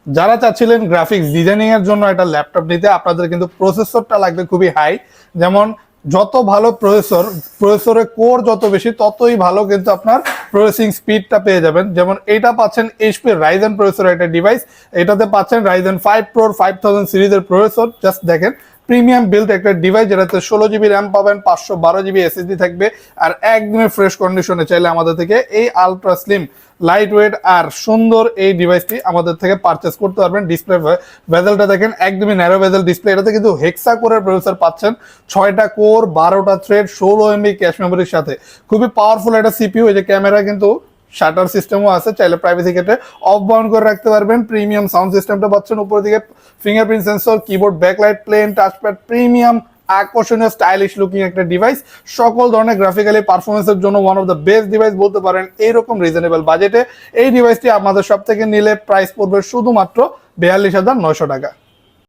যারা চাচ্ছিলেন graphics designing এর জন্য একটা ল্যাপটপ নিতে, আপনাদের কিন্তু প্রসেসরটা লাগবে খুবই হাই। যেমন যত ভালো প্রসেসরের কোর যত বেশি, ততই ভালো কিন্তু আপনার প্রসেসিং স্পিডটা পেয়ে যাবেন। যেমন এটা পাচ্ছেন এইচপি রাইজেন প্রসেসর একটা ডিভাইস, এটাতে পাচ্ছেন রাইজেন 5 প্রো 5000 সিরিজের প্রসেসর। জাস্ট দেখেন, প্রিমিয়াম বিল্ড একটা ডিভাইস, যেটাতে 16 জিবি র্যাম পাবেন, 512 জিবি এসএসডি থাকবে, আর একদমই ফ্রেশ কন্ডিশনে চাইলে আমাদের থেকে এই আলট্রা স্লিম লাইট ওয়েট আর সুন্দর এই ডিভাইসটি আমাদের থেকে পারচেস করতে পারবেন। ডিসপ্লে ভেজেলটা দেখেন, একদমই ন্যারো ভেজেল ডিসপ্লে। এটাতে কিন্তু হেক্সা কোরের প্রসেসর পাচ্ছেন, 6টা কোর, 12টা থ্রেড, 16 MB ক্যাশ মেমোরির সাথে। খুবই পাওয়ারফুল একটা সিপিইউ। এই যে ক্যামেরা কিন্তু শাটার সিস্টেমও আছে, চাইলে প্রাইভেসি ক্ষেত্রে অফ বাউন্ড করে রাখতে পারবেন। প্রিমিয়াম সাউন্ড সিস্টেমটা পাচ্ছেন, উপর দিকে fingerprint sensor, keyboard backlight, plain touchpad, premium আকর্ষণীয় স্টাইলিশ লুকিং একটা ডিভাইস। সকল ধরনের গ্রাফিক্যালি পারফরমেন্সের জন্য one of the best device বলতে পারেন এইরকম রিজনেবল বাজেটে। এই ডিভাইসটি আমাদের সব থেকে নিলে প্রাইস পড়বে শুধুমাত্র 42,900 টাকা।